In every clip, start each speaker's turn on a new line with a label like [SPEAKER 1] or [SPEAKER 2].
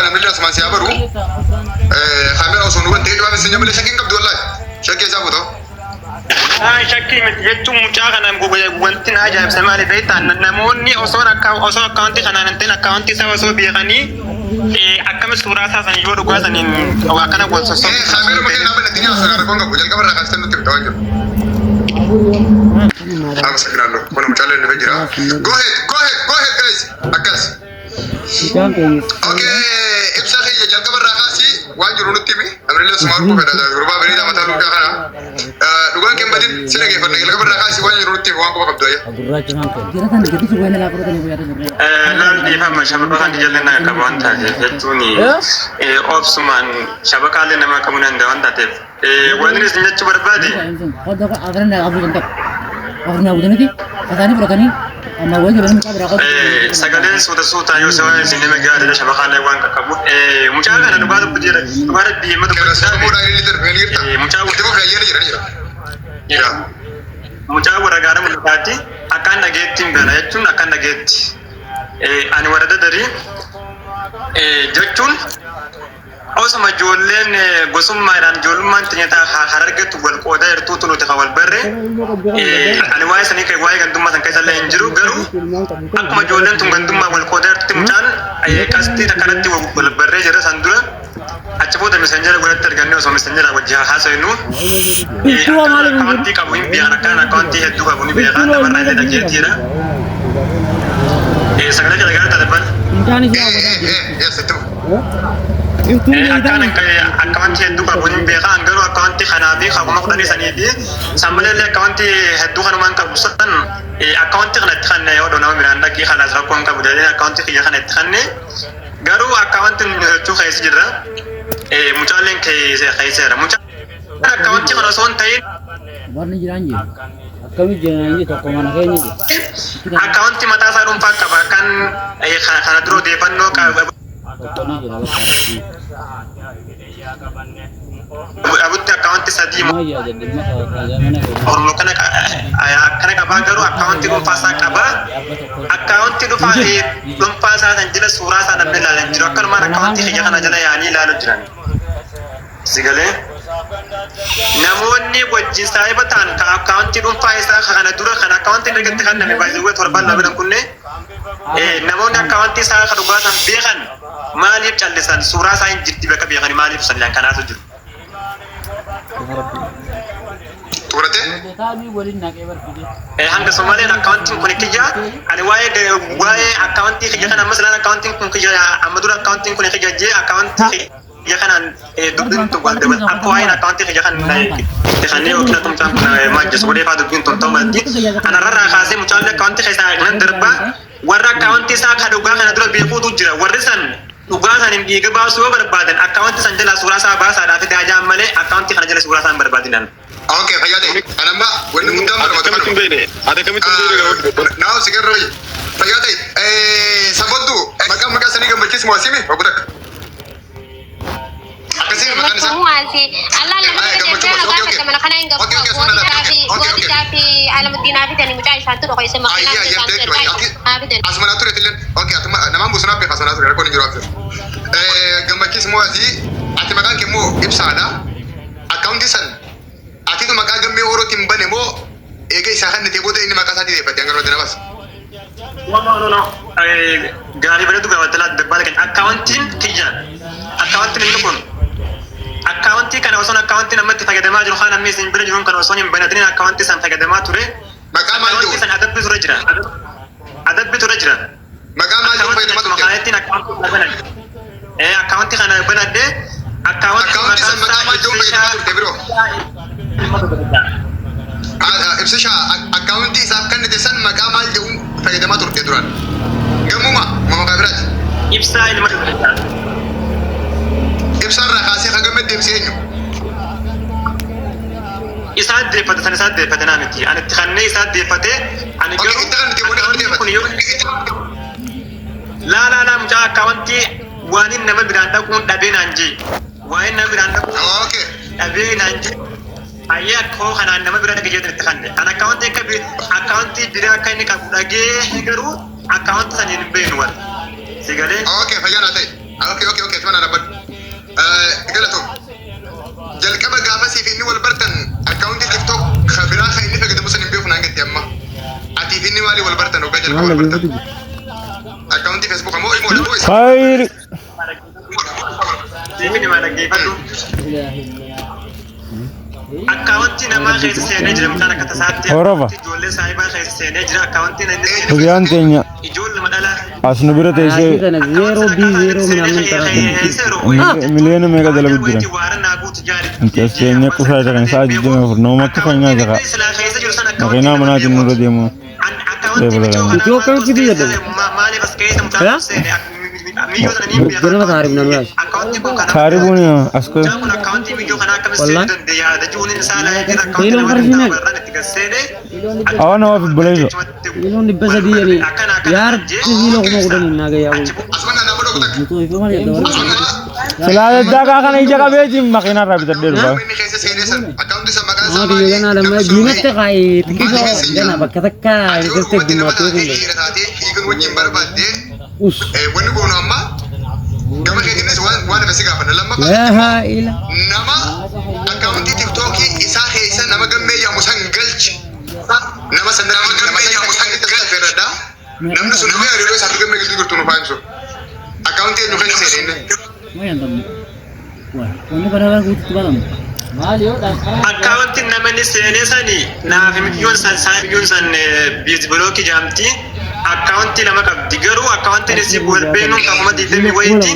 [SPEAKER 1] أنا من اللي أسمع سيابرو خامل أصلا وين تيجي بس نجمع لي شكين قبل الله شكي زابوتو
[SPEAKER 2] شكي متجتم مشاغنا وانتن أجاب سمالي بيتا نموني أصلا أكاونتي خنا ننتن أكاونتي سوا سوا بيغني أكمل سورة ساسا يورو قاسن وأكنا قول سوسو
[SPEAKER 1] خامل مكين قبل الدنيا أصلا أنا كونغ بوجل قبل رخصتن نتبع تواجه أنا سكر الله كنا مشالين نفجرها go ahead guys أكاس okay إبساخي جل قبل رخصي واجر نتبع أمريكا سماركو كذا غربا بريدا مثلا كذا دوغان كم بدين سنة كيف نقول قبل رخصي واجر نتبع وانكو كبدوية
[SPEAKER 2] لا دي فما شبكة كان جلنا كمان تاجي توني أوبسمان شبكة لنا ما كمان عندنا تاجي وانيس نجت بربادي سكالين سوتا يوسف سينما جاد شبكة لوان كابو مشاهد أنا بعد بدي بعد بيجي ما تقول مشاهد ورجعنا من الباتي akan nageetti ngana jechuun akan nageetti ani warada dari jechuun osuma ijoolleen gosummaadhaan ijoollummaan tinyata harargeetu wal qoodaa jirtuutu nuti kan wal barre ani waa'ee sanii kee waa'ee gandummaa san keessa illee hin jiru garuu akkuma ijoolleen tun gandummaa wal qoodaa jirtutti mucaan qastii kanatti wal barree jira san dura achi booda messenjera godhatti argannee osoo messenjera wajji haasaynu akkawantii qabu hin beekan akkaan akkawantii hedduu qabu ni beekan namarraa illee dhageettiidha sagalee jala gara talabban akkaan akkawantii hedduu qabu ni beekan garuu akkawantii kanaa fi qabuma kudhanii sanii fi sammalee illee akkawantii hedduu kanumaan qabu san akkawantii kanatti kanne yoo nama biraan dhaqii kanaas rakkoon qabu jedhanii akkawantii kiyya kanatti kanne garuu akkawantiin hojjechuu keessa jirra mucaaleen keessa mucaan akkawantii kana osoo hin ta'in
[SPEAKER 3] warni jiraan jiru akkami jiraan jiru tokko mana keenya jiru
[SPEAKER 2] akkawantii mataa isaa dhuunfaa qaba kan kana dura odeeffannoo qaba abutti akkawantii sadii oromoo kana qabaa garuu akkawantii dhuunfaa isaa qaba akkawantii dhuunfaa isaa san jala suuraa isaa namni ilaalan jiru akkanumaan akkawantii kiyya kana jala yaanii ilaalu jiran sigalee namoonni wajjin saahiba ta'an kan akkawantii dhuunfaa isaa kana dura kan akkawantii irratti kan namni baay'ee torban labiidhaan kunne namoonni akkawantii isaa kan dhugaasan beekan maaliif callisan suuraa isaa hin jirti bakka beekanii maaliif sanjaan kanaatu jiru. hanga Somaleen akkawantiin kun kiyya ani waa'ee akkawantii kiyya kana ammas laan akkawantiin kun kiyya amma dura akkawantiin kun kiyya jee akkawantii kiyya kanaan dubbiin tun wal daban akka waa'een akkawantii kiyya kan kanneen yookiin atumtaan kun maajjis godhee faa dubbiin tun ta'uu malti anarraa kaasee mucaallee akkawantii keessaa nan darbaa warra akkawantii isaa kan dhugaa kana dura beekuutu jira warri san dhugaa san hin dhiiga baasuu yoo barbaadan akkawantii san jala suuraa isaa baasaadhaaf daajaan malee akkawantii kana jala suuraa isaa hin barbaadinan.
[SPEAKER 1] Okay, fayyade. Anamma wanni guddaa barbaadu kana.
[SPEAKER 4] Ada kamitti beene.
[SPEAKER 1] Naaw sigarra wayyi. Fayyade. Saboddu maqaa sanii gammachiis mo'asimi ogudak. Akkasii maqaan isaa.
[SPEAKER 5] Mu'asi. Allah lama jechuun gaafa mana kana hin gabu. Wajjaa fi alamuddinaa fi tani mucaa isaan tokko isa maqaa isaan ta'e.
[SPEAKER 1] Asmanaa ture tilleen. Okay, atuma namaan bosonaa beekaa asmanaa ture rakkoon hin jiru after. Gammachiis mo'asi ati maqaan kee moo ibsaadha. Akkaawuntii san ati tu maqaa gammee orootiin bane moo eega isaa kan nitee booda inni maqaa isaatii deeffate hanga rooti nabas.
[SPEAKER 2] Gaarii bareedu gaafatelaa dabbaala kan akkawantiin kiyya akkawantiin inni kun akkawantii kana osoo akkawantii namatti fayyadamaa jiru kaan ammi isin bira jiruun kan osoo hin banatiniin akkawantii san fayyadamaa ture.
[SPEAKER 1] Maqaa maal jiru?
[SPEAKER 2] San adabbi ture jira. Adabbi ture jira.
[SPEAKER 1] Maqaa maal jiru fayyadamaa ture?
[SPEAKER 2] Maqaalettiin akkawantii kana banadde
[SPEAKER 1] akkawantii san maqaa maal jiru fayyadamaa turte biroo? Ibsisha akkaawuntii isaaf kennite san maqaa maal jedhuun fayyadamaa turte duraan. Gammuma maqaa biraati.
[SPEAKER 2] Ibsaa ilma dubartii.
[SPEAKER 1] Ibsarraa kaasee kan gammee deebisee eenyu?
[SPEAKER 2] Isaa deeffate san isaa deeffate naa miti. Ani itti kannee isaa deeffate ani
[SPEAKER 1] garuu itti kan itti
[SPEAKER 2] akkaawuntiin kun yoo laa mucaa akkaawuntii waan inni nama biraan dhaquun dhabee naan jee. Waan inni nama biraan dhaquun dhabee naan jee. Ayya akkoo kanaan nama bira dhagee itti kanne kan akkaawuntii biraa akka inni qabu dhagee garuu akkaawuntii saniin hin beeknu wal sigalee.
[SPEAKER 1] Okay fayyaa naa ta'e اوكي اتمنى انا بد قالتو جلقبه غافسي في اني والبرتن اكونت تيك توك خبيرا خيني فقد مسلم بيو فنان قد يما اتي فيني مالي والبرتن وجل والبرتن اكونت فيسبوك مو
[SPEAKER 6] خير
[SPEAKER 2] Deemini maal dhaggeeffadhu. Akkaawwantii namaa keessa seenee jira mucaan akka tasaatti.
[SPEAKER 6] Horaba.
[SPEAKER 2] Ijoollee saayibaa keessa seenee jira akkaawwantiin inni seenee.
[SPEAKER 6] Huriyaan teenya
[SPEAKER 2] Ijoolluma dhalaa.
[SPEAKER 6] as nu bira teessee miliyoona meeqa dalagu jiran. Intas keenya kuusaa isa kan isaa jijjiirama furnoomatti fanyyaa jira. Makiinaa manaatiin nurra deemu.
[SPEAKER 2] Maaliif as keessa mucaan seenee
[SPEAKER 6] Karibu ni asko. Awan awak boleh jo.
[SPEAKER 3] Ini di basa dia ni. Yar sini lo mau udah ni naga ya. Itu itu mana ya?
[SPEAKER 6] Selalu jaga kan ija ka beji makina rabi terdiri ba.
[SPEAKER 3] Ah dia kan ada mai binat ke kai. Kita jangan apa kata kai. Kita binat tu kan. Us.
[SPEAKER 1] wani gono amma gama ke gines wani basi gafa na lamma
[SPEAKER 3] Ya ilah.
[SPEAKER 1] nama account TikTok isa he isa nama gamme ya musan galci nama sandar nama ya musan galci ferada namna sunu ya relo sa gamme ke digurtu no faimso account ya nyukan se ne
[SPEAKER 3] Mayan tam. Wah, ini pada aku tu balam.
[SPEAKER 2] Akkaawwantiin namni seenee sani naaf miliyyoon san biiz bilookii jaamti. Akkaawwantii lama qabdi garuu akkaawwantiin isii walbeenuun qabuma diidamii wayiiti.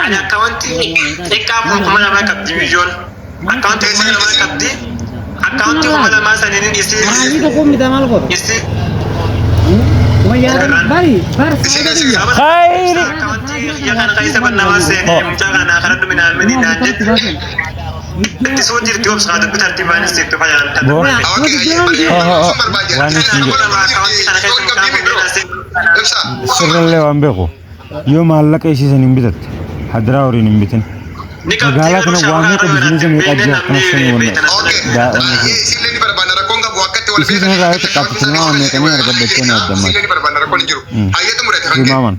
[SPEAKER 2] Ani akkaawwantii xiqqaa kuma lama qabdi miliyyoon. Akkaawwantii kuma lama qabdi. Akkaawwantii kuma lama saniin isii.
[SPEAKER 3] Itu kau minta mal kok.
[SPEAKER 2] Isii.
[SPEAKER 3] Mayan bari, bar.
[SPEAKER 6] Khair.
[SPEAKER 2] Akkaawwantii ya kana kaisa banama seenee mucaa kana karaa dhuminaan mini naan jetti. Itti soo jirti obsa haadha bitarti baanis jirtu fayyadamta.
[SPEAKER 6] Wani sirralee waan beeku yoo maallaqa isiisan hin bitatte hadiraa horiin hin bitin. Magaalaa kana waan meeqa bizinesi meeqa jira kanas sanii wanna isiisan irraa yoo xiqqaatu tilmaama meeqanii argaddachuu ni addammaati. Tilmaaman.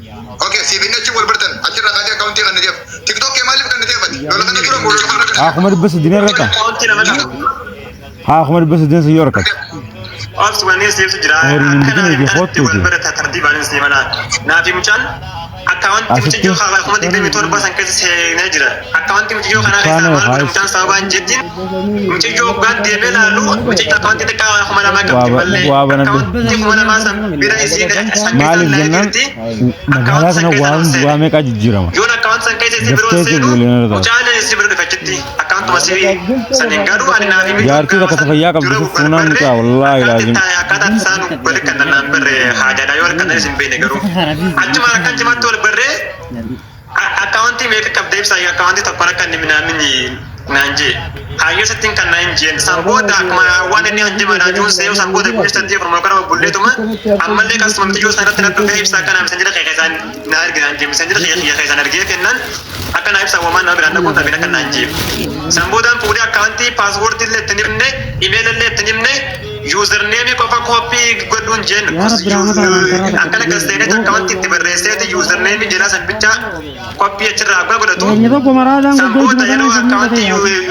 [SPEAKER 1] Oke, si binne wal bertan achira kaje account kan dia TikTok ke malif kan dia fadi lola kan duro mulu
[SPEAKER 6] Aku mau dibahas dinner kan? Aku mau dibahas dinner seyor kan?
[SPEAKER 2] Ops wani sif jira wal berata tartiban si mana nafi muchan account mucjo khabar kuma digbe tor basan kaje se najira account mucjo kana kaisa mal muchan saban jetin mucjo gad de belalu mucjo account te ka kuma lama kapti balle account kuma lama sam bira isi
[SPEAKER 6] Malik jennan magaalaa kana waan meeqa jijjiirama.
[SPEAKER 2] Yon account san kaise si biro se muchan si biro fakiti account masibi sanin garu ani nafi
[SPEAKER 6] Jaartii bakka tafayyaa qabdu funaan mucaa wallahi laazim.
[SPEAKER 2] Akata sanu balik kan number haja da yor kan sin bene garu ajma kan jama tol berre account me ka kabde sa account to para kan mina mini nanje hayo setting kan nanje samboda kuma wane ni anje mana jun se samboda ko stante from kara bulle to ma amalle ka smam tijo sana tana to ibsa kana messenger ka kaisan nar ga anje messenger ka kaisan arge kenan akan ibsa wa man abira ko tabina kan nanje samboda puri account password le tenimne email le tenimne username ko fa copy godun jen akana ka sene account ti berrese ti username jela san bicha copy achra ga godatu samboda yano account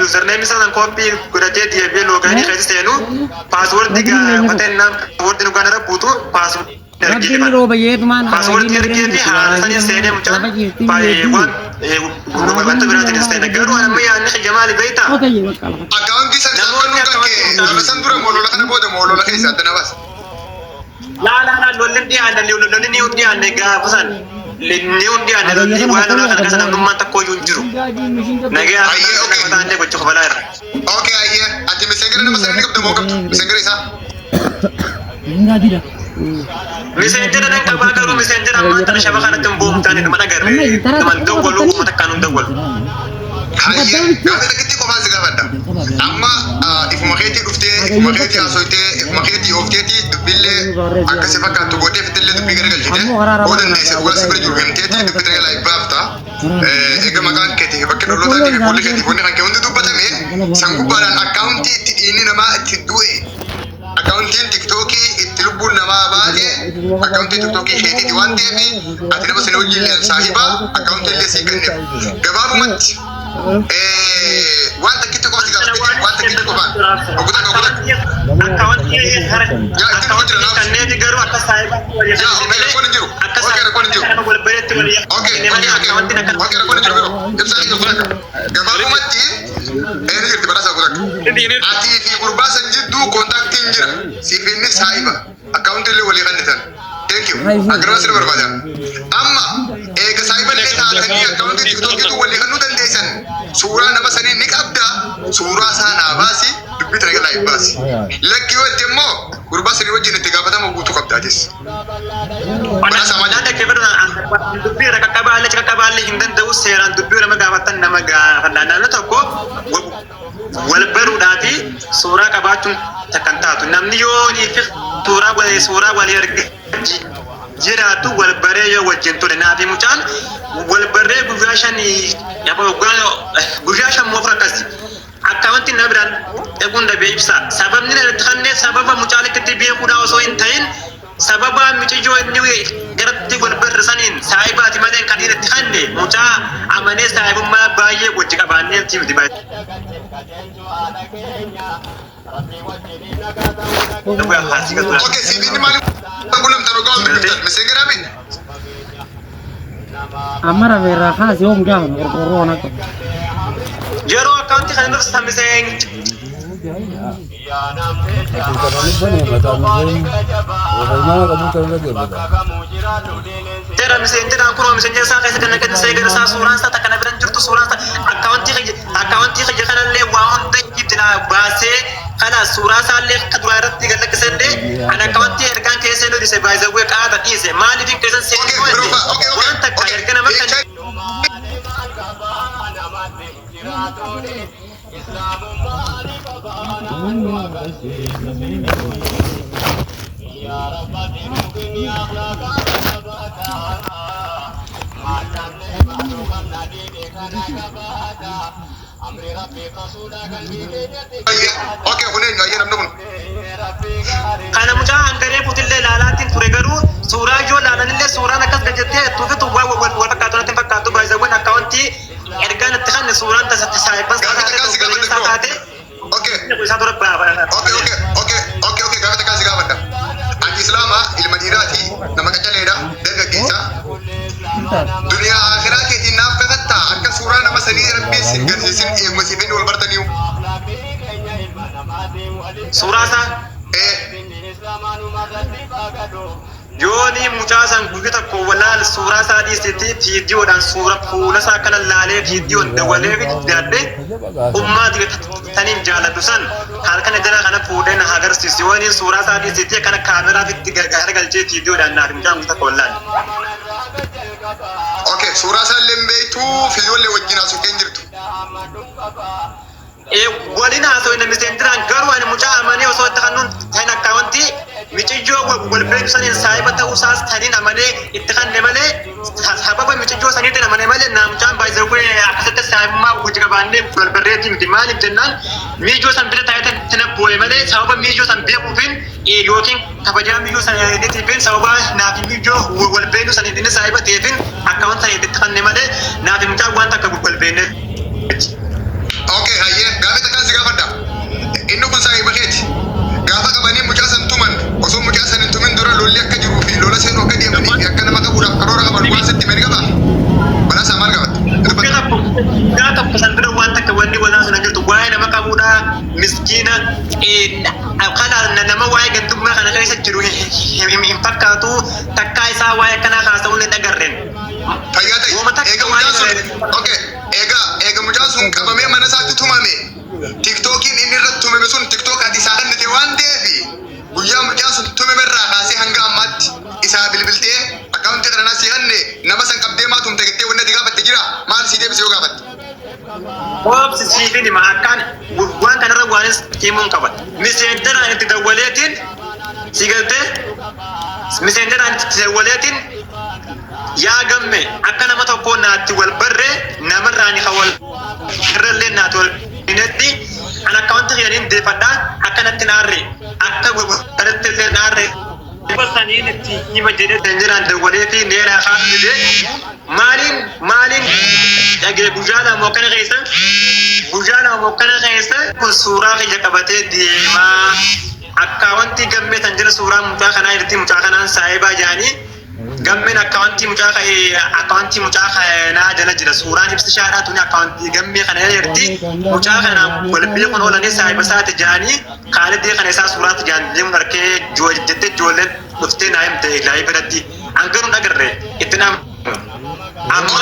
[SPEAKER 2] username san copy godate di be logani khayistenu password diga patenna password nu ganara putu password
[SPEAKER 3] Ini roba ye teman.
[SPEAKER 2] password kerke di harusnya sene mucha pai wan bantu berarti sene garu amma ya ni jamal baita
[SPEAKER 3] Oke, ya bakal.
[SPEAKER 1] account di san sanu kan ke alasan dura molo la kana boda molo la kaisa dana bas
[SPEAKER 2] la lolin dia anda lolin ni dia anda ga pesan liniun dia anda lolin wan la kana sana numma ta ko yunjuru naga kata anda ko chukbala
[SPEAKER 1] oke ayya ati messenger na masan ni kabda mo kabda messenger isa
[SPEAKER 3] Enggak tidak.
[SPEAKER 2] messenger dan kabagaru messenger amma tan shabaka na tumbum tan ni mana garre teman dawwalu mata kanun dawwal
[SPEAKER 1] ayya gabe da kitti ko fazi gabada amma if maketi dufte maketi asoite if maketi ofteti bille akase fakka to gote fitelle du bigare galjite odan ne se wala sibre jurgem tete du fitre la ibafta ega magan keti fakka do lota ni kulli keti woni kan ke undu batame sangu balan account ini nama tidue account TikTok itilubun nama baade account TikTok heti diwan devi atina basene wajil sahiba account le illee sii kennee gabaabumatti waan takkitti qofa si gaafate waan takkitti qofaan ogutaan
[SPEAKER 2] kanneen garuu akka saayibaatti wal
[SPEAKER 1] gabaabumatti ni jirti badhaasa ogutaan atii fi gurbaa san jidduu kontaaktiin jira siif inni saayiba akkaawuntii illee walii kannitan thank you agirraa sirra barbaada amma eega saayiba illee taatanii akkaawuntii tiktookiitu walii kannuu dandeessan suuraa nama sanii ni qabda suuraa isaa naa baasi dubbii tana galaa hin baasi lakkii wajji immoo gurbaa sanii wajjin itti gaafatama guutuu qabdaatis badhaasa malee
[SPEAKER 2] dubbii irra qaqqabaalle hin danda'u seeraan dubbii irra gaafatan nama gaafannaan naannoo tokko wal baruudhaafi suuraa qabaachuun takkan taatu namni yoo suuraa walii arge jiraatu wal baree yoo wajjin ture naafi mucaan wal baree guyyaa shan moof rakkasi akkaawunti nama biraan eeguun dhabee ibsa sababni irratti kanneen sababa mucaan itti beekuudhaa osoo hin ta'in sababa micijoo inni garatti wal barrisaniin saayibaati malee kan irratti kanne mucaa amanee saayibummaa baay'ee wajji qabaannee timti baay'ee.
[SPEAKER 1] Oke, sini ni mali belum tahu kau mesti ngeramin.
[SPEAKER 3] Amara vera khas yom jam corona ko.
[SPEAKER 2] Jero account kan ndur samiseng. Tera misen tera kuro misen jasa kaisa kana kana saya gara sa suran sa takana biran jurtu suran sa account ki kana le wa on dajitna base kana sura sa le kadwa ratti galak sende ana account erkan kese no dise baiza we qaata dise mali din kesen se ko wan takka erkan makan
[SPEAKER 1] Oke, hunen aja namnun.
[SPEAKER 2] Kana mucaa hangaree butillee laalaatiin ture garuu suuraa ijoo laalanillee suuraan akkas gajettee tuufitu wal fakkaatu natti fakkaatu baay'isawwan akkaawuntii ergaan itti kanne suuraan tasatti saayibban isaa taate isaa dura baafadha.
[SPEAKER 1] Oke, gaafa takkaa si gaafadha. Ati islaama ilma dhiiraati nama qaccaleedha dargaggeessa. Duniyaa akhiraa keetiin naaf kakattaa akka suuraa nama sanii rabbiin sin garsiisin eegumsiifanii wal bartaniiyu.
[SPEAKER 2] Suuraa isaa? Yooni mucaa san guyyaa tokko walaal suuraa isaa dhiisetti viidiyoodhaan suura fuula isaa kana laalee viidiyoon dawalee daddee ummaati taniin jaalladhu san halkan jala kana fuudhee na agarsiisu yooni suuraa isaa dhiisetti kana kaameraaf itti garagalchee viidiyoodhaan naaf mucaan guyyaa tokko walaal.
[SPEAKER 1] Oke, suuraa isaa illee beektuu fiidiyoollee wajjin haasofee hin jirtu.
[SPEAKER 2] Waliin haasawee namni seentiraan garuu ani mucaa amanee osoo itti kannuun ta'in akkaawuntii micijoo wal beeku saniin saayiba ta'uusaas taniin amanee itti kanne malee sababa micijoo saniitiin amanee malee naamchaan baay'ee akkasitti saayibummaa hojii qabaannee wal barreetii miti maaliif jennaan miijoo san bira taa'ee tina boo'e malee sababa miijoo san beekuufin yookiin kabajaa miijoo saniitiifin sababa naafi miijoo wal beeku saniitiin saayiba ta'eefin akkaawuntii saniitti itti kanne malee naafi mucaa waan takka wal beekne.
[SPEAKER 1] Oke, haye, gaafa takkaa si gaafadha. Inni kun saayiba keeti. Gaafa qabanii mucaa san tuman osoo mucaa san hin tumin dura lolli akka jiruu fi lola seenuu akka deemanii fi akka nama qabuudhaaf karoora qaban waan sitti meni qaba. Badhaasaa maal gaafata?
[SPEAKER 2] Gaa tokko san bira waan takka wanni walaa sana jirtu waa'ee nama qabuudhaa miskiina kana nama waa'ee gantummaa kana keessa jiru hin fakkaatu takkaa isaa waa'ee kanaa haasa'uun hin agarreen.
[SPEAKER 1] Fayyaa ta'e eega mucaa sun eega mucaa sun qabamee mana isaatti tumame tiktookiin inni irratti tumame sun tiktookaati isaa kennite waan ta'eef guyyaa mucaa sun tumame irraa kaasee hanga ammaatti isaa bilbiltee akkaawuntii kana naa si kenne nama san qabdee maa tumte jettee wanni ati gaafatte jira maal si deebise yoo gaafatte.
[SPEAKER 2] Oobsi siifin hima akkaan waan kanarra waanis himuun qaba. Miseenteraan itti dawwaleetiin si galtee miseenteraan itti dawwaleetiin yaa gamme akka nama tokko naatti wal barree namarraan hawal irrallee naatti wal binetti an akkaawunti kiyaniin deeffadhaan akka natti naarre akka godhatti illee naarre saniin itti hima jedhee jiraan dawwalee fi neeraa kaafnillee maaliin Bujala mokkana keessa kun suuraa kiyya qabatee deemaa akkaawwantii gammee tan jira suuraa mucaa kanaa irratti mucaa kanaan saayibaa jedhanii gammeen akkaawwantii mucaa kanaa jala jira suuraan ibsishaadhaa tuni akkaawwantii gammee kana irratti mucaa kanaan walbila kun oolanii saayiba isaati jedhanii kaalidee kana isaa suuraatti jedhan deemuun harkee jettee ijoolleen dhuftee naa himte laayii biratti hangaruun agarre itti nama amma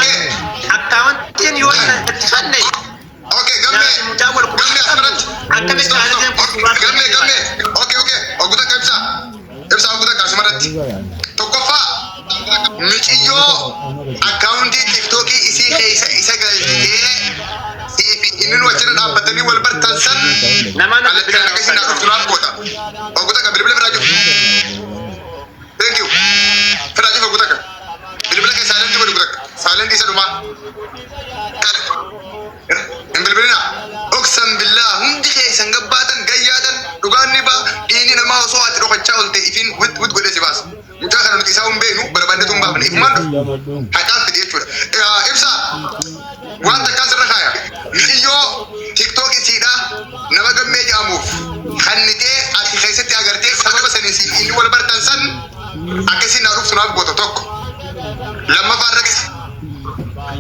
[SPEAKER 2] akkaawwantiin yoo itti fanne
[SPEAKER 1] Okay, gamme. Okay. Oguta kebsa. Kebsa oguta kasumaratti. Tokkoffa. Michiyo account TikTok isi keessa isa galchitee sifi inni wajjin dhaabbatanii wal bartansan namaan bilbila keessi na dhuftuudhaaf goota. Oguta ka bilbila biraa jiru. Thank you. Firaa jiru oguta ka. Bilbila keessa silent godhu oguta ka. Silent isa dhumaa. Bilbilina oksam billah hundi keessan gabbatan gayyatan dhugaanni ba dhiini namaa osoo ati dhokachaa olte ifin wit godhe si baas mucaa kana nuti isaa humbeenu barbaaddetu humbaafne ifumaan haqaan fide jechuudha ibsa waan takkaan sirra kaaya mixiyyoo tiktook isiidha nama gammee jedhamuuf kannitee ati keessatti agartee sababa saniin siif inni wal bartan san akkasiin naa dhuftu naaf goota tokko lammaffaa irratti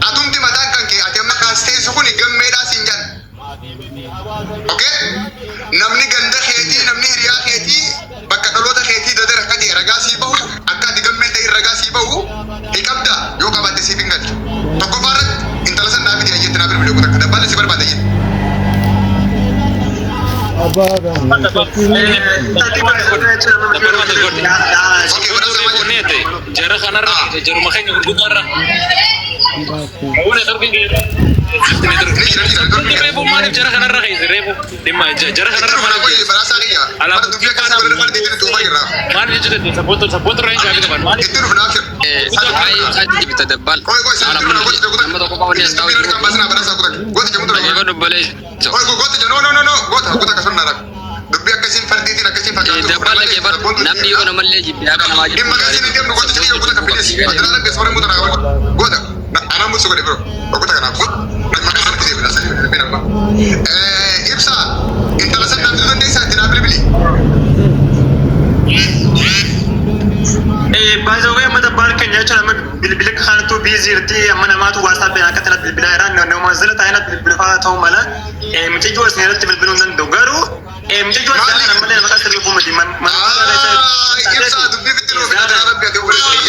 [SPEAKER 1] atumti mataan kan kee ati amma kaasteessu kun gammeedhaa siin jedhan. Okay? Namni ganda keetii, namni hiriyaa keetii, bakka dhaloota keetii dadar akka ta'e ragaa sii bahu, akka ati gammeen ta'e ragaa sii bahu, ni qabda yoo qabatte siif hin galchu. Tokkoffaa irratti intala san naa fidi ayyeetti naa bilbilee kutakka dabbaalee si barbaada ayyeetti.
[SPEAKER 4] Jara kanarra, jaruma keenya gurguddaarra. Reefu maaliif jara kanarra keessa reefu dhimma jara kanarra maaliif jechuudha sabboota irraa hin gaafii qaban maaliif
[SPEAKER 1] Itti dabbal. Nama tokko qaba waliin ta'uu jiru. Dubbi akkasiin fardiitiin akkasiin fakkaatu.
[SPEAKER 7] Dabbala kee bar namni yoo namallee jibbi akka namaa jibbi.
[SPEAKER 1] Dhimma akkasiin hin deemnu goota jedhee goota kabbilees. Addanaa dhaggeessu bara muuta naa goota. Anaan musu godhe biro. Goota kanaaf maqaa sarti deemina sanii nama. Ibsa intala san naaf dandeessaa itti naa bilbili.
[SPEAKER 2] Baay'ee amma dabbal keenya jechuun amma bilbila kanatu biizirti amma namaatu waasaap akka tana bilbila irraa nama zila taa'ina bilbila fa'aa ta'uu mala miidhaguu as irratti bilbiluu hin danda'u garuu miidhaguu as irratti namallee nama kan sirrii fuumati
[SPEAKER 1] Ibsa dubbii fitti loo fitti naa rabbi ati obolleessi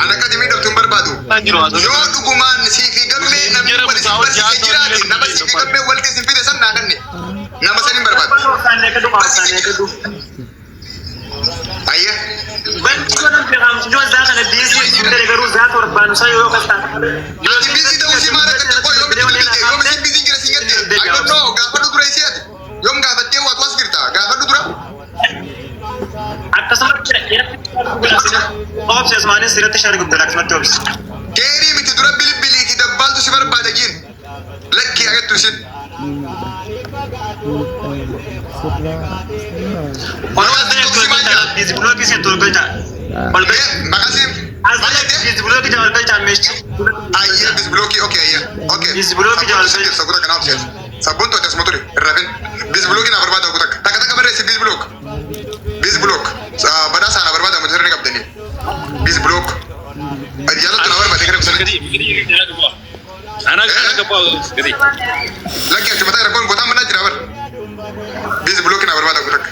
[SPEAKER 1] ana akkati miidhamtuun barbaadu yoo dhugumaan siifi gammee namni wal isin barsiisee jiraate nama siifi gammee wal isin fide san naa kanne nama san hin barbaadu. Ayya.
[SPEAKER 2] Bantu kan bilang jual zakat ada busy dari garu zakat orang bangsa yo kata.
[SPEAKER 1] Ati busy tahu si mana kan kau yo mesti busy kira singet deh. I don't know. Gak perlu dura isi ati. Yo nggak ada tiap waktu asgirta. Gak perlu dura.
[SPEAKER 2] Atas sama kira. Oh saya semuanya sirat share gubda lak sama jobs.
[SPEAKER 1] Keri miti dura bili kita bantu si berbadagin. Lagi agak tusin.
[SPEAKER 2] Orang ada busy blog isi tu kerja.
[SPEAKER 1] Makasih.
[SPEAKER 2] Busy blog kerja kerja mesti.
[SPEAKER 1] Ayah busy blog oke ya. Oke.
[SPEAKER 2] Busy blog kerja kerja.
[SPEAKER 1] Saya kuda kenal sih. Sabun tuh atas motor. Raven. Busy blog ini apa berbeda aku tak. Tak kata kabar si busy blog. Busy blog. Pada sana berbeda motor ini kapten ini. Busy blog. Jalan tuh nawar mati kerja besar.
[SPEAKER 4] anak kapal gede.
[SPEAKER 1] Lagi cuma tak rekon kota mana jerawan. Busy blog ini apa berbeda aku tak.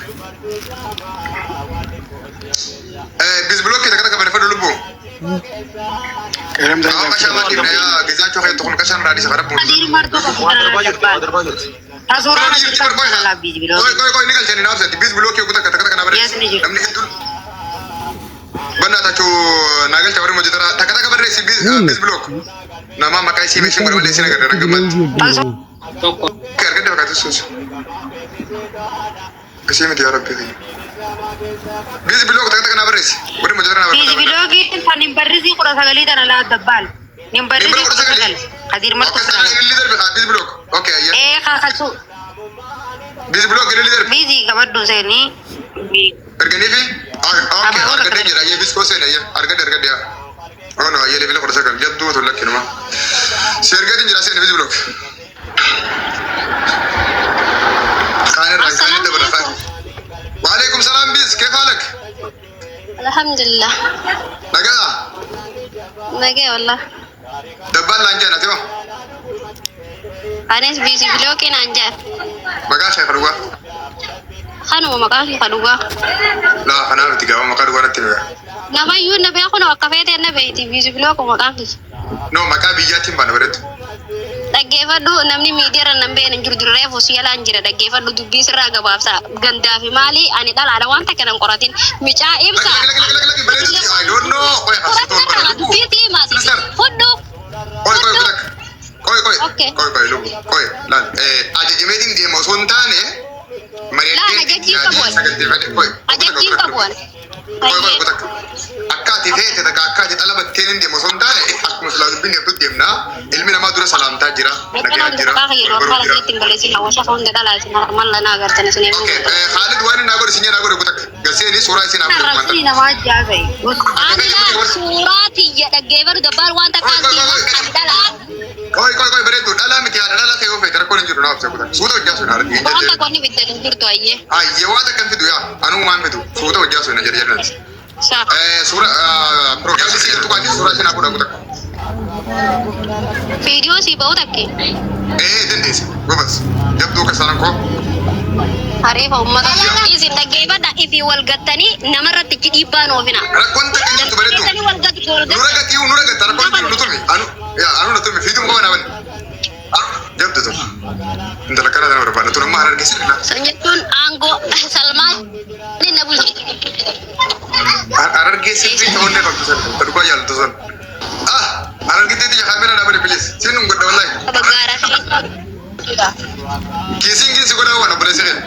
[SPEAKER 1] Busy blog kita kata kabar dulu bu. Kasih lagi ya, kita coba tukun kasih radi sekarang pun. Kau ini kan jadi nafsu, bis blok yang kita kata kabar. Namanya itu. Benda tak cu nagal cawar mau jitara, tak kata kabar si bis blok. Nama makai si mesin berbalik sini kan orang gemat. Kerja dia pakai sus. Kasih mesti orang pilih. Bis blok tak kata kabar si. Boleh mau jitara.
[SPEAKER 5] Bis blok itu paling berisi kurang sekali dan ala dabbal. Yang berisi kurang sekali. Hadir masuk.
[SPEAKER 1] Leader bis blok. Oke ya.
[SPEAKER 5] Kakakku.
[SPEAKER 1] Bis blok leader.
[SPEAKER 5] Busy kabar dosa ini.
[SPEAKER 1] Harga ni fi? Oke, harga dia jadi bis kosen ya. Harga dia. Oh no, ya lebih kurang sekali. Jatuh tu lagi nama. Harga dia jelas كان فيديو بلوك كان الدبر وعليكم السلام بيس كيف حالك؟
[SPEAKER 5] الحمد لله نجا والله
[SPEAKER 1] دبال لانجانا تمام
[SPEAKER 5] أنا بيسي بلوكين أنجار
[SPEAKER 1] بقى شيخ روا
[SPEAKER 5] خانوا مقاهي خلوها
[SPEAKER 1] لا أنا بتجاوب مقاهي ولا تبغى
[SPEAKER 5] لا ما يون نبي أكون وقفت أنا بيتي بيسي بلوك ومقاهي
[SPEAKER 1] نو مقاهي بيجاتي بنا برد
[SPEAKER 5] dhaggeeffadhu namni miidiyaa irra nambeen hin jiru reefu siyalaan jira dhaggeeffadhu dubbii sirraa gabaabsa gandaa fi maali ani dhalaadha waan takka nan qoratin micaa ibsa
[SPEAKER 1] I don't know
[SPEAKER 5] dubbiitii maasi fudhu
[SPEAKER 1] koy lan ajajimeetiin deema osoo hin taane
[SPEAKER 5] ajajjiin qabuun
[SPEAKER 1] akkaati feete takka akkaati dhalabatteen hin deema osoo hin taane akkuma silaa dubbiin deemtu deemna ilmi namaa dura salaamtaa jira nagaa jira Khalid waan naa godhe sinyaa naa godhe gutak gaseeni suuraa isin
[SPEAKER 5] suuraa tiyya dhaggeeffadhu dabbaal waan takkaan
[SPEAKER 1] koy bareedu dhalaa miti haadha dhalaa ta'ee ofee rakkoon hin jiru naa obsa gutak suuta hojjaa sun haadha
[SPEAKER 5] waan takkoonni bidda hin jirtu
[SPEAKER 1] ayyee waan takkan fidu yaa anuu waan fidu suuta hojjaa sun jedhe jedhanati suura pirogiraamii si jirtu qaati suuraa isin haadha gutak
[SPEAKER 5] viidiyoo si ba'u takke
[SPEAKER 1] dandeesse gobas jabduu kasaanan koo
[SPEAKER 5] hariifa ummata isin dhaggeeffadha ifi wal gattanii namarratti ichi dhiibbaan oofina
[SPEAKER 1] rakkoon takka jirtu bareedu nura gatta rakkoon jiru nutumi anu natumi fiidum qaba naa bani jabdu tun intala kana dana barbaada tun amma hararge sirna
[SPEAKER 5] san jechuun aangoo salmaan ni na bulchi
[SPEAKER 1] hararge sirri ta'uunne qabdu san dhugaa yaaltu san hararge teeti kaamera naa bani bilis sinun godha wallahi
[SPEAKER 5] bagaara
[SPEAKER 1] kisin gisi godha wana bule sirin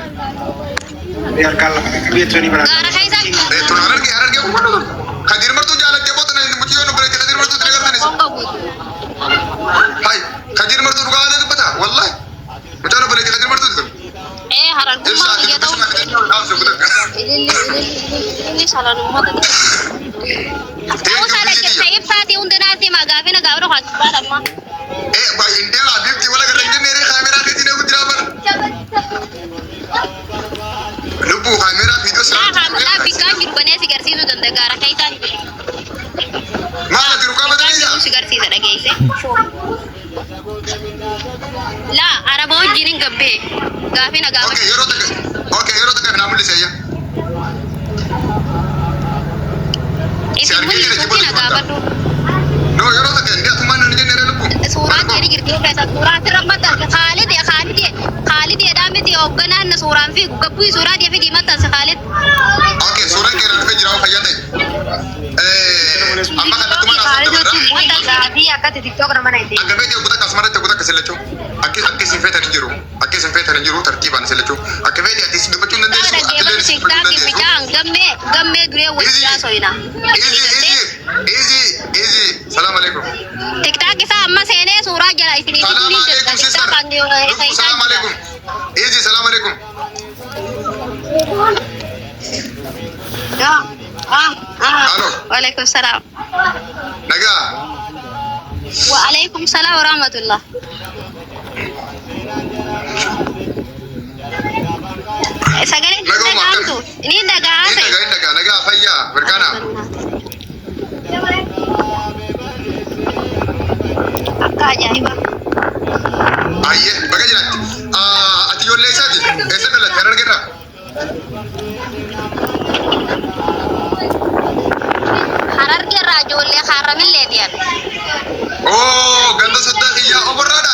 [SPEAKER 5] gaara kaisan
[SPEAKER 1] tun hararge godha kadir martu jaalatte botna indi muciyo no bule kadir martu digartanis hai kadir martu dugaale dubata wallahi mutana bule kadir martu dum
[SPEAKER 5] harargummaa biyya ta'u ililli salanummaa ta'u sala jirta ibsaati hundinaatti magaafina gaafira kwaasifaadhamma
[SPEAKER 1] baay indela bibti wala gadanje mere kamera ketine gudira bar lubu kamera video
[SPEAKER 5] sala kamera bikaan jiru baneesi garsiisu dandagaara kaisan
[SPEAKER 1] maala jiru qabataniya
[SPEAKER 5] sigarsiisa dhageesse la araba wajjinin gabbee gaafina gaafa
[SPEAKER 1] okay yeroo takka na mul'ise ya
[SPEAKER 5] isin mul'isuutiin agaafadhu
[SPEAKER 1] no yeroo takka ndi atuma nan jennere lubu
[SPEAKER 5] suuraan jedhi jirti keessa suuraan sirra maxxansa Khalid edamiti hoogganaan na suuraan fi gabbuu suuraa deefi diimattansa Khalid
[SPEAKER 1] okay suuraan keera dhufe jira fayyade amma kana tuma na
[SPEAKER 5] wanta gaafi akkati tiktok nama nayti
[SPEAKER 1] agabete guta kasmarate guta kaselacho akki sinfetan jiru tartiban selacho akabete atis dubachu nandesu
[SPEAKER 5] atlen tiktok bicaan gamme dure wajja soina
[SPEAKER 1] easy salam alaikum
[SPEAKER 5] tiktok isa amma sene suuraa jala isini
[SPEAKER 1] salam alaikum sister salam alaikum easy salam alaikum
[SPEAKER 5] ya
[SPEAKER 1] Halo.
[SPEAKER 5] Waalaikumsalam.
[SPEAKER 1] Naga.
[SPEAKER 5] Waalaikumsalam warahmatullah. Sagale naga ini naga apa?
[SPEAKER 1] Naga fayya berkana.
[SPEAKER 5] Akka ajaiba.
[SPEAKER 1] Ayye bagajirat. Ati yolle isati. Esa kala terar kira.
[SPEAKER 5] Hararge rajolle haramille diyan.
[SPEAKER 1] Oh, ganda saddaqiya oborrada.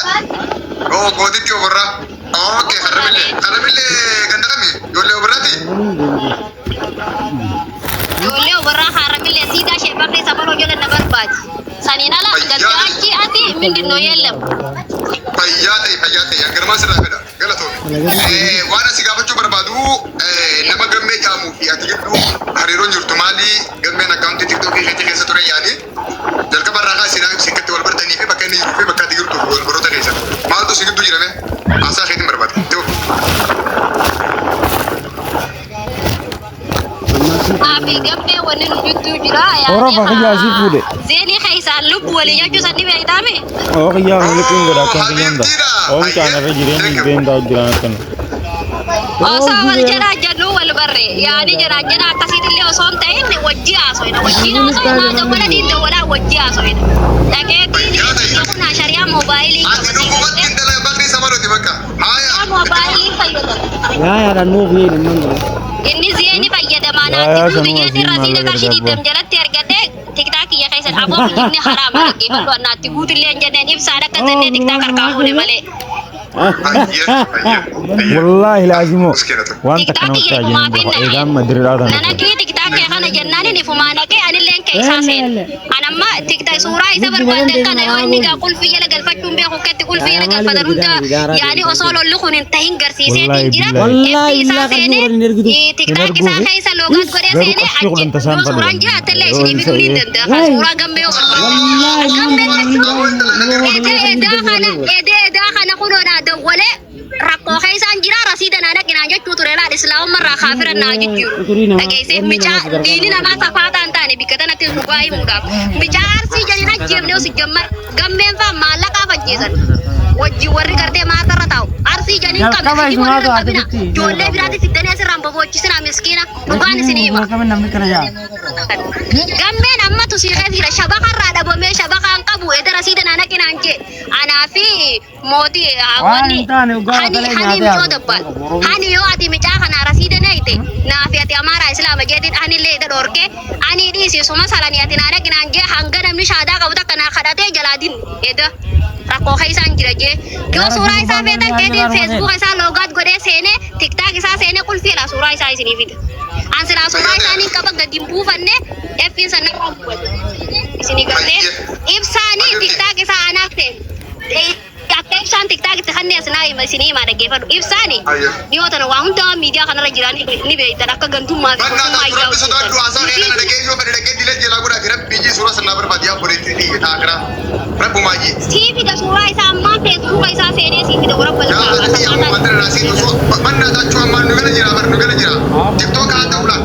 [SPEAKER 1] Oh, goditi oborra. Okay, haramille ganda kami. Yolle oborrati.
[SPEAKER 5] Yolle oborra haramille sida shebaqi sabaro jolle nabar baaj. Saninala gaddachi ati mindino yellem.
[SPEAKER 1] Fayyate agar masira feda. Galato. Wana sigafachu barbadu nama gamme jamu fi ati giddu hariron jirtu mali gamme account TikTok fi keessa ture yani jalka barraqa sina sikatti wal bartani fi bakka ni fi bakka digirtu wal barota keessa maaltu sigiddu jirame asa khidin barbad to
[SPEAKER 5] abi gamme wonen jiddu jira ya
[SPEAKER 6] ora bakka jasi fude
[SPEAKER 5] zeni khaysa isaan lubbu walii jechuu sanni beektaame.
[SPEAKER 6] Kiyyaa milikiin godha akkan kiyyaan ta'a. Oom chaanarra jireenya beendaa jiran akkan.
[SPEAKER 5] Osoo wal jedhaa jennu wal barre yaani jedhaa jedhaa akkasiitillee osoo hin ta'in wajji haasofna wajjiin haasofna dawwala diin dawwalaa wajji haasofna. Dhaqeetiin kun shariyaa moobaayilii
[SPEAKER 1] Ati dhugumatti intala bakri isa maluuti bakka. Haaya.
[SPEAKER 5] moobaayilii fayyadamu.
[SPEAKER 3] yaadaan nuuf hin himannu.
[SPEAKER 5] Inni ziyeenyi fayyadamaa naatti biyyeetiin rasiida qarshii diddam jalatti argatee tiktaak kiyya keessan aboo biyyinni haraama dhaggeeffadhu annaatti guutillee hin jenneen ibsaan akka jennee tiktaak harkaa fuune malee.
[SPEAKER 6] Wallahi laazimo wanta kana wachaa jiran eegaan madiriidhaa tan.
[SPEAKER 5] Nanakii tiktaak kee kana jennaan inni fumaa naqee anilleen keessaa seene. Anamma tiktaak suuraa isa barbaadan kana yoo inni gaa qulfii jala galfachuun beeku ketti qulfii jala galfatan hunda yaani osoo lolli kun hin tahin garsiiseetiin jira. Effi isaa seene tiktaak isaa keessa loogaat godhee seene achi suuraan jiraatellee isinii fiduu ni danda'a. Suuraa gammee edaa kana kunoodhaa dawwalee rakkoo keessaan jira rasiida naa dhaqinaan jechuu ture laal islaamummaa irraa kaafiran naa jijjiiru dhageessee micaa diini namaa safaataa hin taane bikka tanatti dhugaa himuudhaaf micaa arsii jaliin ajjeefne osi jammar gammeen fa'aa maallaqaaf ajjeesan wajjin warri gartee maatarra taa'u arsii jaliin qabna hojii warri rakkabina ijoollee biraatti fiddanii asirraan boboochisina miskiina dhugaan isin hima gammeen ammatu siiqeetiidha shabakarraa dhabamee shabakaan qabu eda rasiida naa dhaqinaan jee anaa fi mootii hawwanni hani mi'oo dabbal hani yoo ati micaa kana rasiida neeyte naafi ati amaaraa islaama jeetiin anillee ida dhorke ani dhiisisuma salanii ati naa dhaqinaan jee hanga namni shaadaa qabu takka naa kadhatee jalaadin eda rakkoo keessaan jira jee yoo suuraa isaa feetan keetiin feesbuuk isaa loogaat godhee seene tiktaak isaa seene qulfiidha suuraa isaa isinii fida an silaa suuraa isaanii qaba gadi hin buufanne effiin sanna isinii gartee ibsaanii tiktaak isaa anaaf ta'e akka ibsaan tiktaak itti kanneen asinaa isinii himaa dhaggeeffadhu ibsaanii dhiyootan waa hundaa miidiyaa kanarra jiran ni beektan akka gantummaa fi
[SPEAKER 1] Bannaa
[SPEAKER 5] gosummaa
[SPEAKER 1] taatu rabbi sodaadhu haasaa dheedana dhagee yoo fedhe dhagee dilee jalaa godhaa fi rabbi ijii suuraa sannaa barbaade yaa boleetti dhiyye taakira rabbumaayye.
[SPEAKER 5] siifida suuraa isaa ammaa feesbuuka isaa seenee siifida warabba
[SPEAKER 1] Yaa zalati yaa muummattara naasii tusoo bannaa taachuu ammaan nu gala jira bar nu gala jira. Tiktook haa ta'uudha.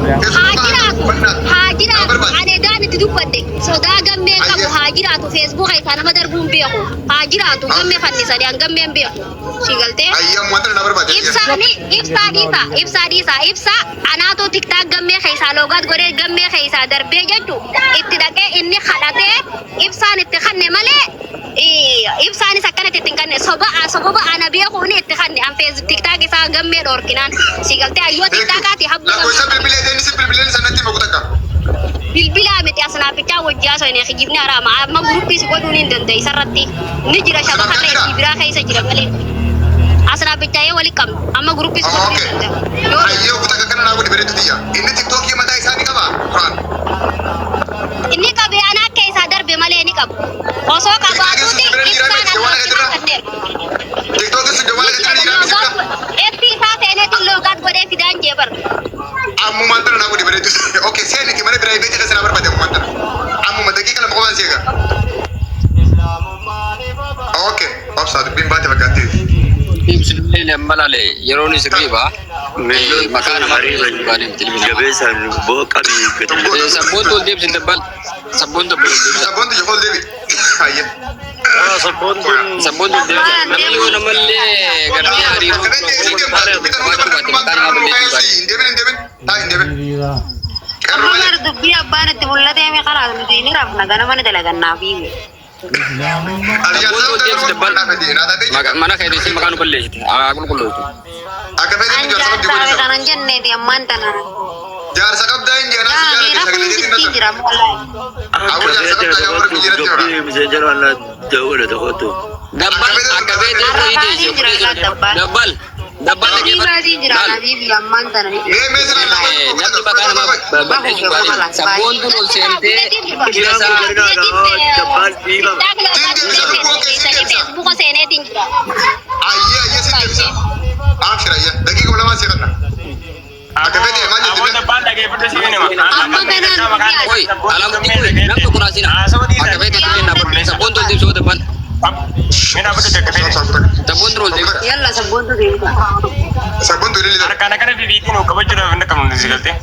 [SPEAKER 5] haa jiraatu ani edaan itti dubbadde sodaa gammee qabu haa jiraatu feesbuuka isaa nama darbuun beeku haa jiraatu gammee fannisanii an gammeen beeku si galtee
[SPEAKER 1] Ayyaa muummattara na barbaade.
[SPEAKER 5] ibsaa dhiisaa ibsaa anaatoo tiktaak gammee keessaa loogaat godhee gammee keessaa darbee jechu itti dhaqee inni kadhatee ibsaan itti kanne malee ibsaanis akkanatti itti hin kanne soba ana beekuun itti kanne an tiktaak isaa gammee dhoorkinaan si galtee ayyoo tiktaakaati
[SPEAKER 1] Lakkoofsa bilbilee deemnisi bilbileen sanatti maku takka.
[SPEAKER 5] bilbilaa miti asnaafichaa wajjii haasofne kijibni haraama amma guruppiis godhuun hin danda'e isarratti ni jira shabakarra itti biraa keessa jira malee asnaafichaa yoo wali qabnu amma guruppiis godhuun hin danda'e
[SPEAKER 1] Ayyoo kutaka kana naa godhi bareedu xiyya. Inni tiktookii mataa isaa ni qaba. Quraan.
[SPEAKER 5] inni qabee anaa akka isaa darbe malee ni qabu osoo qabaatuuti ibsaan
[SPEAKER 1] Tiktookii sun jawwaala gadi ni jiraame sirra.
[SPEAKER 5] etti isaa seeneetiin loogaat godhee fidaan jeebar
[SPEAKER 1] Ammumaan tana naa godhi bareedu. Okay seeniti mana piraayiveetii keessa naa barbaade ammumaan tana. Ammuma daqiiqa lama qofaan seega. Okay obsaa dubbiin baate fakkaatti.
[SPEAKER 7] Ibsilee lammalale yeroon sirriiba maqaa nama
[SPEAKER 8] Jabeessan booqabii gadi.
[SPEAKER 7] sabboon tol deebsin dabbal sabboon dabbal
[SPEAKER 1] Sabboonti jokol deebi. Ayya.
[SPEAKER 8] Sabboon kun
[SPEAKER 7] sabboon tol deebsin namni yoo namallee gartee hariiroo
[SPEAKER 5] amma dubbii abbaan itti mul'atee mi karaa nuti ni rafna ganama ni dalagannaa fi
[SPEAKER 7] mana kee deessin maqaa nu balleessite haa qulqullooftu.
[SPEAKER 5] anjaartaa kanan jenneeti ammaan tana
[SPEAKER 1] Jaarsa qabdaa hin jeenaa si
[SPEAKER 5] miira
[SPEAKER 1] jaalate
[SPEAKER 5] kun
[SPEAKER 1] sagalee
[SPEAKER 5] sittiin
[SPEAKER 1] jeetiin
[SPEAKER 5] jira mul'aa
[SPEAKER 8] akka beektaa sababni dubbii miseenjara ala dawwala tokkotu.
[SPEAKER 7] Dabbal akka beektaa dabbal dabbal
[SPEAKER 5] Baatii jira nabii fi ammaan tana ni
[SPEAKER 7] namni maqaa nama balleessu baadhi sabboon tun ol seentee
[SPEAKER 5] Facebooka seeneetiin jira.
[SPEAKER 1] Ayya ayya si deebisa. Abshir ayya daqiiqa lamaan si kanna. Akka fedhe maal
[SPEAKER 2] Aboo
[SPEAKER 1] jettee?
[SPEAKER 2] dabbaan dhaggeeffadhu si kenema.
[SPEAKER 5] Amma kanaan
[SPEAKER 7] Oi, alamu nam to kuna sina. Akka beektaa tun na balleessu sabboon tol deebisuu dabbal
[SPEAKER 2] Mina aboo daggafee.
[SPEAKER 7] sabboon tol deebisa.
[SPEAKER 5] yalla sabboontu deemta.
[SPEAKER 1] Sabboon tu illee
[SPEAKER 2] Harkaan akkana bibiitiin qabachuudhaaf inni qabnu si galtee.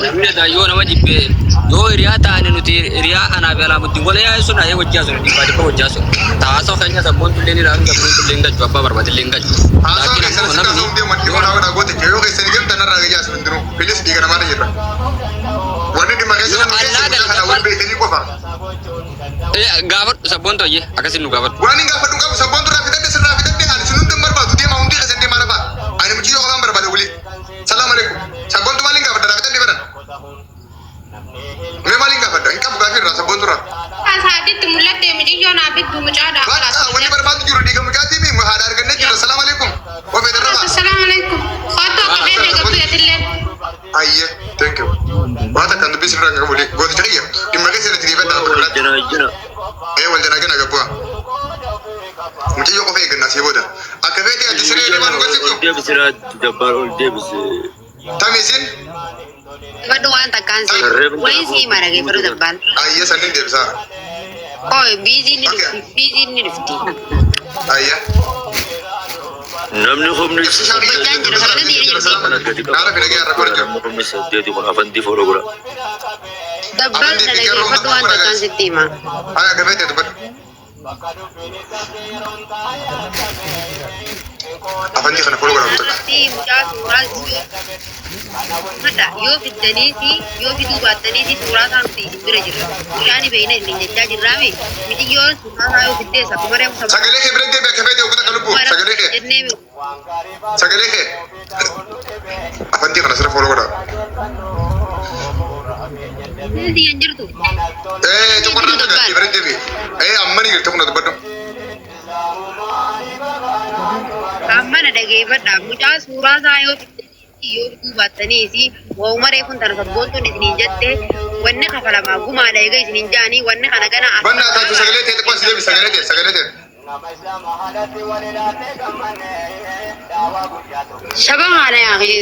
[SPEAKER 7] namni daa yoo nama jibbee yoo hiriyaa ta'anii nuti hiriyaa anaaf yaalaa muddiin gola yaa'e sun ayee wajjaa sun dhibbaa dhibba wajjaa sun taasoo keenya sabboon tullee ni dhaabin gabruun tullee hin gachuu abbaa barbaade illee hin gachuu.
[SPEAKER 1] Haasoo keessan si taasoo hundee maddi waan hawwadhaa goote yoo keessan gamta narraa gayyaa sun hundinuu filis dhiiga namaadha jirra. Wanni dhimma keessan nu keessan kana wal beekanii qofa.
[SPEAKER 7] Gaafadhu sabboon ta'ee akkasiin nu gaafadhu.
[SPEAKER 1] Waan hin gaafadhu qabu sabboon turraa fidadde sirraa fidadde ani sun hundi barbaadu deema hundi keessan deemaa lafa. Ani muciyyoo qofaan barbaada wuli. Salaam alaikum. Sabboon tu maaliin gaafadha fidadde badan. Mee maaliin gaafadha hin qabu gaafii irraa sabboon turraa.
[SPEAKER 5] Saaditti mul'atte muciyyoo naa bittu mucaadhaa.
[SPEAKER 1] Bakka wanni barbaadu jiru dhiiga mucaatii fi haadha argannee jira. Salaam alaikum. Wafee darraba.
[SPEAKER 5] Assalamu alaikum. Kotoo qabee deeggartu yatillee.
[SPEAKER 1] Ayye, thank you. Wata kan dubbi sirraa qabu li gooti jahiyya. Dhimma keessan itti dhiibadha akka
[SPEAKER 8] Jana jana.
[SPEAKER 1] wal janaa gana gabbaa. Mucayyoo qofa eeggannaa si booda. Akka feete ati siree deemaan gorsiftu.
[SPEAKER 8] Deebisira jabbaar ol deebise.
[SPEAKER 1] Tamisin.
[SPEAKER 5] Baddu waan takkaan si. Wayin si marage furu dabbaan.
[SPEAKER 1] Ayye sannin deebisaa.
[SPEAKER 5] Koi biiziin ni dhufti.
[SPEAKER 1] Ayya.
[SPEAKER 8] Namni humni
[SPEAKER 1] Naara fidagee har'a korjoo.
[SPEAKER 8] humni saddeeti kun afantii fuula gura.
[SPEAKER 5] Dabbaan dalagee baddu waan takkaan sitti hima.
[SPEAKER 1] Ayya akka feete dubbadhu. Afantii kana fuula godhaa kutaa.
[SPEAKER 5] Mucaa suuraa yoo fiddaniiti yoo fiduu baattaniiti suuraa isaanitti bira jirra. Mucaan beeyna inni jechaa jirraami. Mucayyoon suuraa yoo fiddees akkuma reemu sabba.
[SPEAKER 1] Sagalee kee bira deebi'e akka feete uffata kan lubbuu. Sagalee kee. Sagalee kee. Afantii kana sirra fuula godhaa.
[SPEAKER 5] Inni hin jirtu.
[SPEAKER 1] Cumarraa tajaajila bira deebi'e. Amma ni girte kun dubbadhu.
[SPEAKER 5] Amma na dhageeffadha. Mucaa suuraa isaa yoo fiduu baattaniisi waumaree kun tana sabboontuun isiniin jette wanni kafalamaa gumaadha eega isiniin jaanii wanni kana gana
[SPEAKER 1] Banna taatu sagalee ta'e xiqqoon si deebi sagalee ta'e sagalee ta'e.
[SPEAKER 5] Shaba haala yaaqii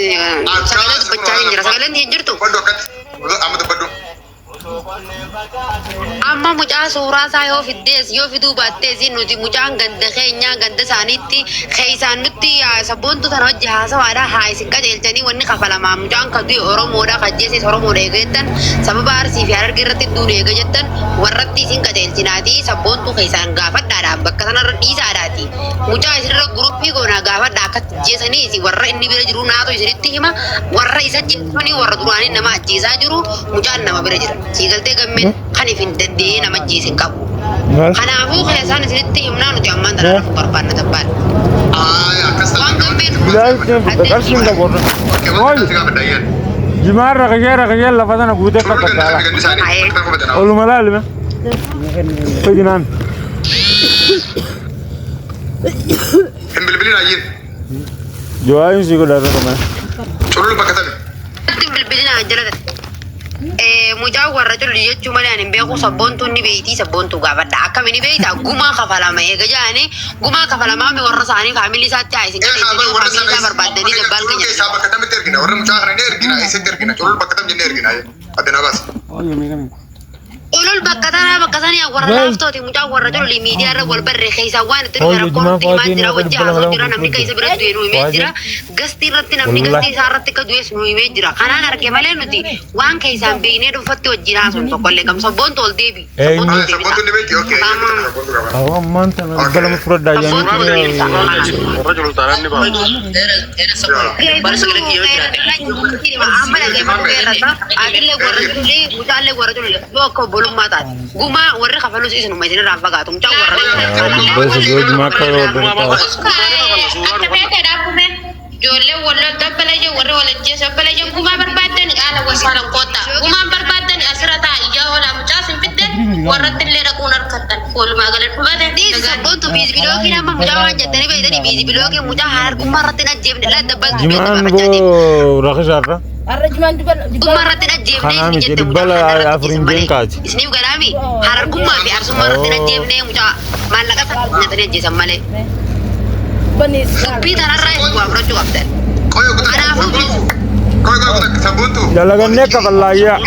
[SPEAKER 5] sagalee dubbachaa hin jira sagaleen hin jirtu.
[SPEAKER 1] Dubbadhu akkatti. Amma dubbadhu.
[SPEAKER 5] Amma mucaa suuraa isaa yoo fiddees yoo fiduu baattees nuti mucaan ganda keenya ganda isaaniitti keeysaan nutti sabboontu tana wajji haasawaadha haa isin qajeelchanii wanni kafalamaa mucaan kaduu Oromoodha kajjeesis Oromoodha eega jettan sababa Arsii fi Harargee irratti duun eega jettan warratti isin qajeelchinaati sabboontu keeysaan gaafadhaadha bakka sanarra dhiisaadhaati mucaa isinirra guruppii goonaa gaafadha akkatti ajjeesanii isin warra inni bira jiru naatu isinitti hima warra isa ajjeesanii warra duraanii nama ajjeesaa jiru mucaan nama bira jira. Siigaltee gammeen kan ifin dandeenye nama ajjeesin qabu. Kanaafuu kan isaan isinitti himnaa nuti ammaan tanaa rafu barbaadna tabbaan. Waan gammeen
[SPEAKER 6] qarshiin qabu. Jimaarra qayyee lafa sana guutee fakkaata. Oluma laalime. Fayyinaan.
[SPEAKER 1] Hin bilbilin ayyin.
[SPEAKER 6] Jawaayin si godhata kana.
[SPEAKER 1] Cululu bakka tabi.
[SPEAKER 5] bilbilina jalata. Mucaa warra cullu jechuu malee ani beeku sabboontuun ni beeyti sabboontuu gaafadha akkami ni beeyta gumaa kafalama eega jaani gumaa kafalamaa mi warra isaanii faamilii isaatti haa isin qajeelchanii faamilii isaa barbaaddanii dabbaan keenya.
[SPEAKER 1] Isaa bakka tamitti ergina warra mucaa kana ni ergina isitti ergina cululu bakka tam jennee ergina addana baas. Ulul bakka tanaa bakka sanii warra laaftooti mucaa warra cullu miidiyaa irra wal barree keessaa waan itti dhufe rakkoon himaa jira wajji haasoo jira namni keessa bira du'e nu himee jira gastii irratti namni gastii isaa irratti akka du'es nu himee jira kanaan arge malee nuti waan keessaan beeknee dhuunfatti wajjin haasoo tokkollee qabna sabboontu ol deebi. Sabboontu ni beekti okei.
[SPEAKER 6] Awwaan tana galama fudhadhaa yaani.
[SPEAKER 4] Warra jiru taanaan ni ba'a.
[SPEAKER 5] Guma warra kafalus isin umma isin rafa gatum caw warra.
[SPEAKER 6] Bos goj maka
[SPEAKER 5] Jolle wala dabbala je warra wala je sabbala je guma barbaadan ala wasalan kota guma barbaadan asrata ija wala mucasin fidde warra tille raquun arkatan wal magala dhubate di sabontu bizi biloki nama mujawan jettani beedani bizi biloki muja har guma ratina jebne la dabbal
[SPEAKER 6] jimaan go rakhisarra
[SPEAKER 5] guma ratina jebne jette
[SPEAKER 6] bala afrin den kaaj
[SPEAKER 5] isni garami har guma bi arsuma ratina jebne muja malaga jettani jesan male Dubbii tanarraa isin waa fudhachuu qabdan.
[SPEAKER 1] Koyo sabboontu.
[SPEAKER 6] Dalagannee kafallayyaa.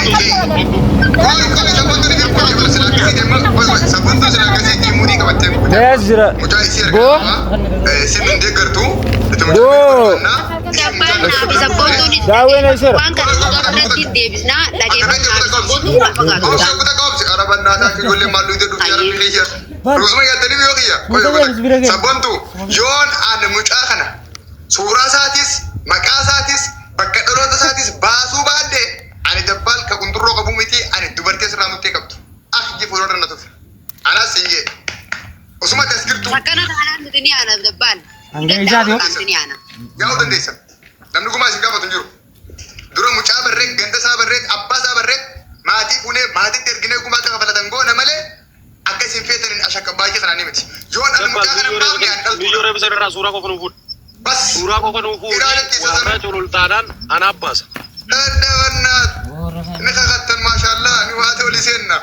[SPEAKER 1] Sabboontu sila akkasii jimuudii qabattee.
[SPEAKER 6] Nees jira.
[SPEAKER 1] Mucaa isii
[SPEAKER 6] Boo.
[SPEAKER 1] argaa. Simin deeggartu.
[SPEAKER 6] Boo.
[SPEAKER 5] Dabbaan naafi sabboontuun
[SPEAKER 6] Daawwen Aysar.
[SPEAKER 5] waan kana gurratti deebisnaa dhageeffannaa
[SPEAKER 1] Sabboontu yoon aan mucaa kana suuraa isaatis maqaa isaatis bakka dhaloota isaatis baasuu baadde ani dabbal ka qundurroo qabu miti ani dubartii asirraa murtee qabdu akki fuuldura na tufe anas sinjee osuma kas girtu
[SPEAKER 5] akkana taanaan nuti ni aana dabbaan
[SPEAKER 1] yaa'u dandeessa namni gumaa isin gaafatu hin jiru dura mucaa barreet ganda isaa barreet abbaa isaa barreet maatii fuunee maatiitti erginee gumaa akka kafalatan goona malee akka isin feetaniin ashakka baay'ee kanaan miti yoon ani mucaa kana baafne ani dhaltu
[SPEAKER 4] Biyyoo reebisa irraa suuraa qofa nuuf fuudhu.
[SPEAKER 1] bas
[SPEAKER 4] Suuraa qofa nuuf fuudhu. Warra culultaadhaan ana abbaasa.
[SPEAKER 1] Daddabannaat ni kakattan maashaallah ni waate oli seenna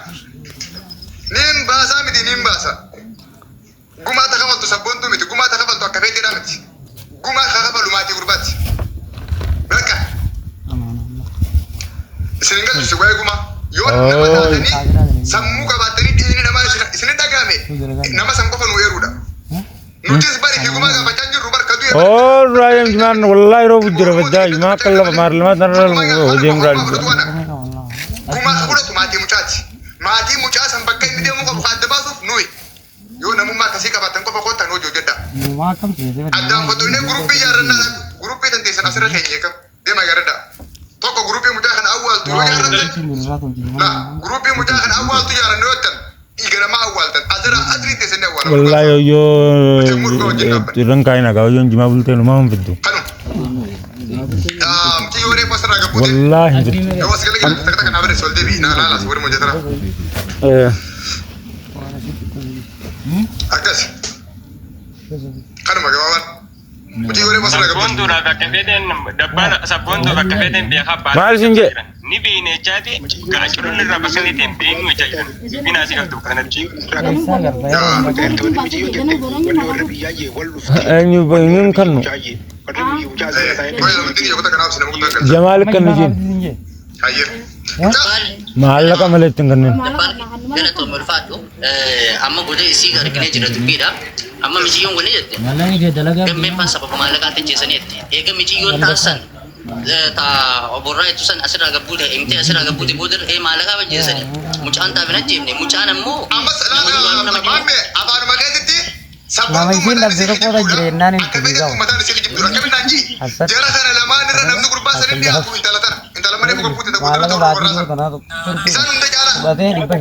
[SPEAKER 1] nin baasaa miti nin baasa gumaa ta kafaltu sabboontu miti gumaa ta kafaltu akka feeteedhaa miti gumaa ka kafalu maatii gurbaatti bakka isin galchise waa'ee gumaa yoon nama taatanii sammuu qabaattanii dhiini namaa isin dhagahame nama san qofa nu eeruudha nutis bari fi gumaa gaafachaa jirru barka du'e
[SPEAKER 6] All right, man. Wallahi robu jira badda. Ma kalla marlama tanral hodem ral.
[SPEAKER 1] gumaa fudhatu maatii mucaati maatii mucaa san bakka inni deemu qabu adda baasuuf nuyi yoo namummaa akkasii qabaatan qofa kottan hojii hojjedha addaan fotoonee guruppii yaarannaa guruppii tanteessan asirra keenya eegam deema garadha tokko guruppii mucaa kana awwaaltu yoo jaarantan guruppii mucaa kana awwaaltu jaaranne yoo tan dhiiganama awwaaltan asirra asirri teessanii awwaalan
[SPEAKER 6] Wallahi yo rankaina ga yo jima bulte no mam fiddu.
[SPEAKER 1] kanu mti yoo reefu asirraa gabbute
[SPEAKER 6] Wallahi fiddu.
[SPEAKER 1] yoo as galee takka kana bare sol deebi naa laalas warri mojjetara akkas kanuma gabaabaan mti yoo reefu asirraa gabbute
[SPEAKER 2] Sabboontuudha bakka feeteen dabbaan sabboontuu bakka feeteen beekaa
[SPEAKER 6] Maal isin jee?
[SPEAKER 2] ni beekne jechaati gaachudhuun irraa bakka inni ittiin beeknu jechaa jiran binaa si galtu kanatti.
[SPEAKER 6] Enyu baynin kanu. Jamal kan nijin. Maalla ka maletin kanin.
[SPEAKER 7] Gala to mulfaatu amma gode isii gargane jira dubbiidha amma mijiyoon wani jette gammeen faan sababa maallaqaa tajjeesaniitti eega mijiyoon taasisan ta oborraa ittusan asirraa gabbuute himtee asirraa gabbuute booda maallaqaa tajjeesanii mucaan taafin ajjeefne mucaan ammoo
[SPEAKER 1] amma salaama afaanuma keetitti
[SPEAKER 3] Nama isin labsira kota jireenyaan hin tibigaw.
[SPEAKER 1] mataan isin jibdu rakkaminaan ji jara kana lamaan irra namni gurbaa sanin dhiyaatu intala tana intala malee muka buute
[SPEAKER 3] Maalaqa baatii yoo tanaa
[SPEAKER 1] isaan hunda caala
[SPEAKER 3] batee dhibba.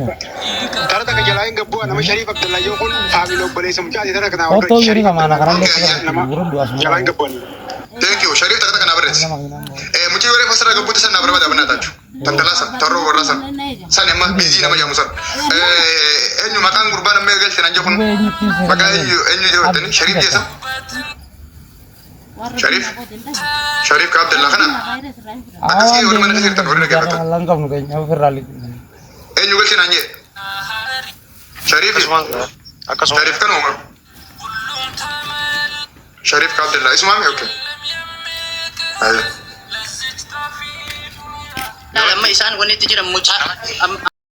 [SPEAKER 9] Karena tak jalan ke buat nama Syarif Abdullah Yo pun kami lo boleh semua jadi tak kenal.
[SPEAKER 3] Foto yuri kemana karena dia burung dua semua.
[SPEAKER 9] Jalan ke buat.
[SPEAKER 1] thank you sharif takata kana barres muti yore fasara ga buute san na barbada bana tachu tantala san tarro warra san san emma busy nama jamu san enyu makan gurbana me gel tan jokon maka enyu jo tan sharif jesa sharif ka abdullah kana akasi yore mana kasir tan wore ga kata
[SPEAKER 3] Lengkap nih kayaknya Ferrari.
[SPEAKER 1] enyu gel tan anje sharif sharif kan umar sharif ka abdullah ismami okay ayo
[SPEAKER 7] Lama isaan wanita jira mucaa